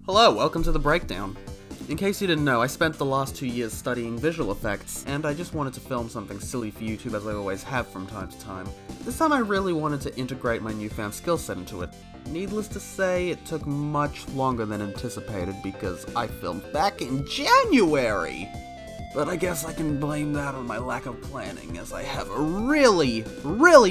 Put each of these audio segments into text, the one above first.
Hello, welcome to the breakdown. In case you didn't know, I spent the last 2 years studying visual effects, and I just wanted to film something silly for YouTube as I always have from time to time. This time I really wanted to integrate my newfound skill set into it. Needless to say, it took much longer than anticipated because I filmed back in January! But I guess I can blame that on my lack of planning, as I have a really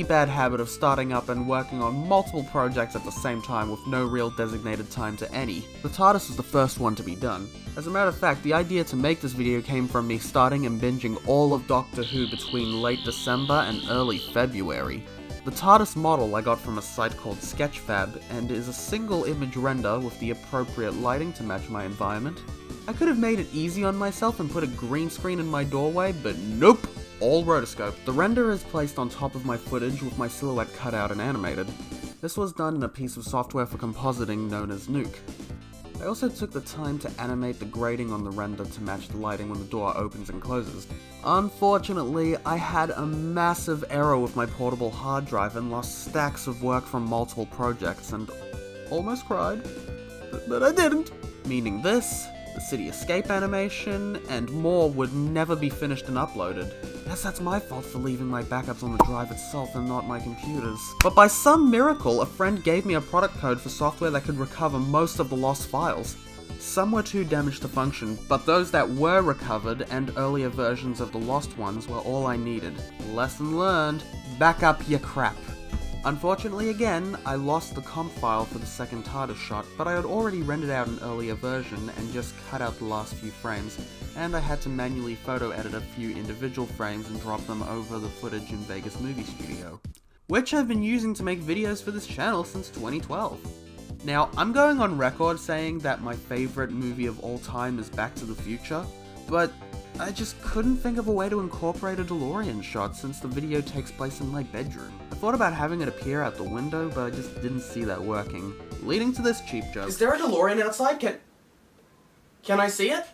bad habit of starting up and working on multiple projects at the same time with no real designated time to any. The TARDIS was the first one to be done. As a matter of fact, the idea to make this video came from me starting and binging all of Doctor Who between late December and early February. The TARDIS model I got from a site called Sketchfab, and is a single image render with the appropriate lighting to match my environment. I could have made it easy on myself and put a green screen in my doorway, but nope! All rotoscope. The render is placed on top of my footage with my silhouette cut out and animated. This was done in a piece of software for compositing known as Nuke. I also took the time to animate the grading on the render to match the lighting when the door opens and closes. Unfortunately, I had a massive error with my portable hard drive and lost stacks of work from multiple projects and almost cried, but I didn't. Meaning this, the city escape animation, and more would never be finished and uploaded. Guess that's my fault for leaving my backups on the drive itself and not my computer's. But by some miracle, a friend gave me a product code for software that could recover most of the lost files. Some were too damaged to function, but those that were recovered and earlier versions of the lost ones were all I needed. Lesson learned, back up your crap. Unfortunately again, I lost the comp file for the second TARDIS shot, but I had already rendered out an earlier version and just cut out the last few frames, and I had to manually photo edit a few individual frames and drop them over the footage in Vegas Movie Studio, which I've been using to make videos for this channel since 2012. Now, I'm going on record saying that my favorite movie of all time is Back to the Future, but I just couldn't think of a way to incorporate a DeLorean shot since the video takes place in my bedroom. I thought about having it appear out the window, but I just didn't see that working, leading to this cheap joke. Is there a DeLorean outside? Can I see it?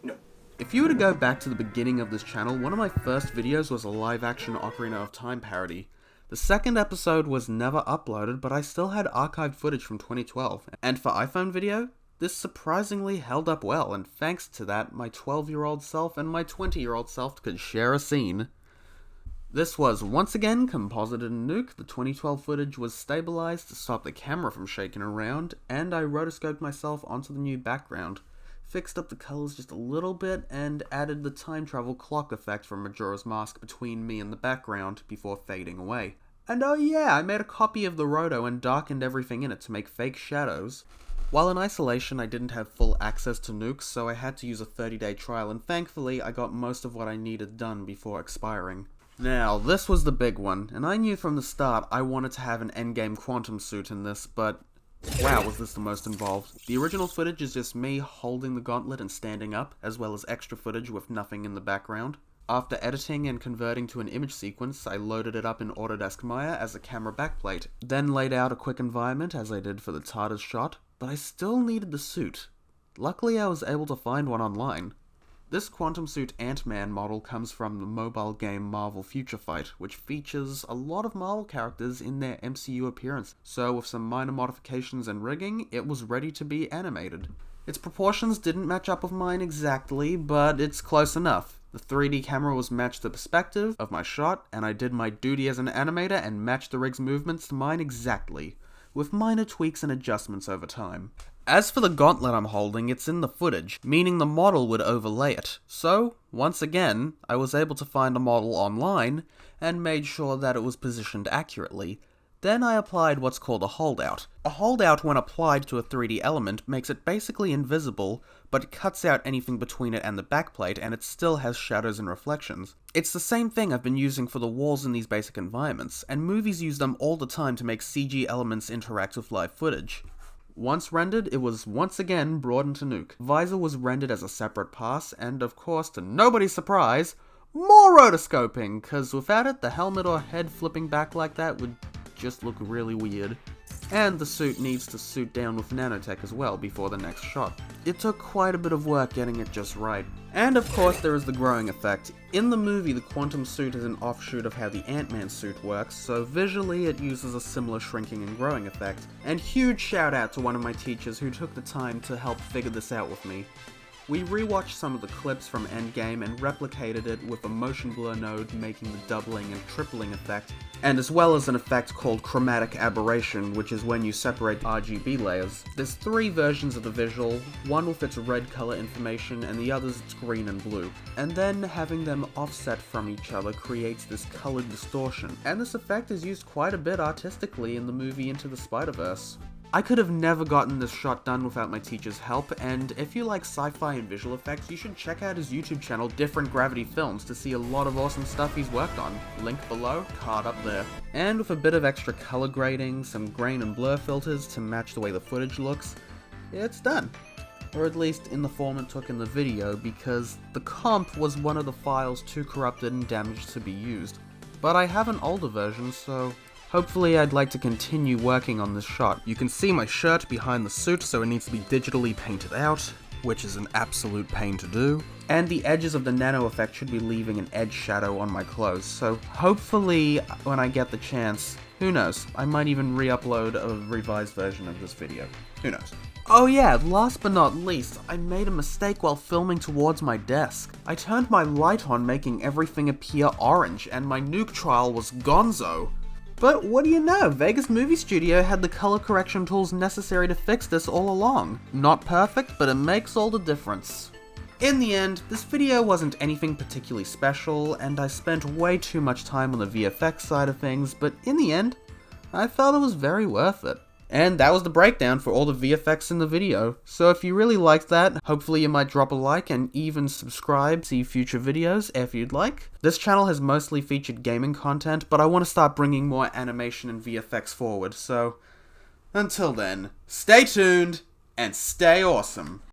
No. If you were to go back to the beginning of this channel, one of my first videos was a live-action Ocarina of Time parody. The second episode was never uploaded, but I still had archived footage from 2012, and for iPhone video, this surprisingly held up well, and thanks to that, my 12-year-old self and my 20-year-old self could share a scene. This was once again composited in Nuke, the 2012 footage was stabilized to stop the camera from shaking around, and I rotoscoped myself onto the new background, fixed up the colors just a little bit, and added the time travel clock effect from Majora's Mask between me and the background before fading away. And oh yeah, I made a copy of the roto and darkened everything in it to make fake shadows. While in isolation, I didn't have full access to Nuke, so I had to use a 30-day trial, and thankfully, I got most of what I needed done before expiring. Now, this was the big one, and I knew from the start I wanted to have an endgame quantum suit in this, but wow, was this the most involved. The original footage is just me holding the gauntlet and standing up, as well as extra footage with nothing in the background. After editing and converting to an image sequence, I loaded it up in Autodesk Maya as a camera backplate, then laid out a quick environment as I did for the TARDIS shot, but I still needed the suit. Luckily I was able to find one online. This quantum suit Ant-Man model comes from the mobile game Marvel Future Fight, which features a lot of Marvel characters in their MCU appearance, so with some minor modifications and rigging, it was ready to be animated. Its proportions didn't match up with mine exactly, but it's close enough. The 3D camera was matched the perspective of my shot, and I did my duty as an animator and matched the rig's movements to mine exactly, with minor tweaks and adjustments over time. As for the gauntlet I'm holding, it's in the footage, meaning the model would overlay it. So, once again, I was able to find a model online, and made sure that it was positioned accurately. Then I applied what's called a holdout. A holdout, when applied to a 3D element, makes it basically invisible, but it cuts out anything between it and the backplate, and it still has shadows and reflections. It's the same thing I've been using for the walls in these basic environments, and movies use them all the time to make CG elements interact with live footage. Once rendered, it was once again brought into Nuke. Visor was rendered as a separate pass, and of course, to nobody's surprise, more rotoscoping, cause without it, the helmet or head flipping back like that would just look really weird. And the suit needs to suit down with nanotech as well before the next shot. It took quite a bit of work getting it just right. And of course there is the growing effect. In the movie, the quantum suit is an offshoot of how the Ant-Man suit works, so visually it uses a similar shrinking and growing effect. And huge shout out to one of my teachers who took the time to help figure this out with me. We rewatched some of the clips from Endgame and replicated it with a motion blur node making the doubling and tripling effect, and as well as an effect called chromatic aberration, which is when you separate RGB layers. There's 3 versions of the visual, one with its red color information and the other's its green and blue. And then having them offset from each other creates this colored distortion, and this effect is used quite a bit artistically in the movie Into the Spider-Verse. I could have never gotten this shot done without my teacher's help, and if you like sci-fi and visual effects, you should check out his YouTube channel, DifferentGravityfilms, to see a lot of awesome stuff he's worked on. Link below, card up there. And with a bit of extra color grading, some grain and blur filters to match the way the footage looks, it's done. Or at least in the form it took in the video, because the comp was one of the files too corrupted and damaged to be used. But I have an older version, so hopefully I'd like to continue working on this shot. You can see my shirt behind the suit, so it needs to be digitally painted out, which is an absolute pain to do. And the edges of the nano effect should be leaving an edge shadow on my clothes, so hopefully when I get the chance, who knows, I might even re-upload a revised version of this video. Who knows. Oh yeah, last but not least, I made a mistake while filming towards my desk. I turned my light on, making everything appear orange, and my nuke trial was gonzo. But what do you know, Vegas Movie Studio had the color correction tools necessary to fix this all along. Not perfect, but it makes all the difference. In the end, this video wasn't anything particularly special, and I spent way too much time on the VFX side of things, but in the end, I felt it was very worth it. And that was the breakdown for all the VFX in the video. So if you really liked that, hopefully you might drop a like and even subscribe to see future videos if you'd like. This channel has mostly featured gaming content, but I want to start bringing more animation and VFX forward, so until then, stay tuned and stay awesome.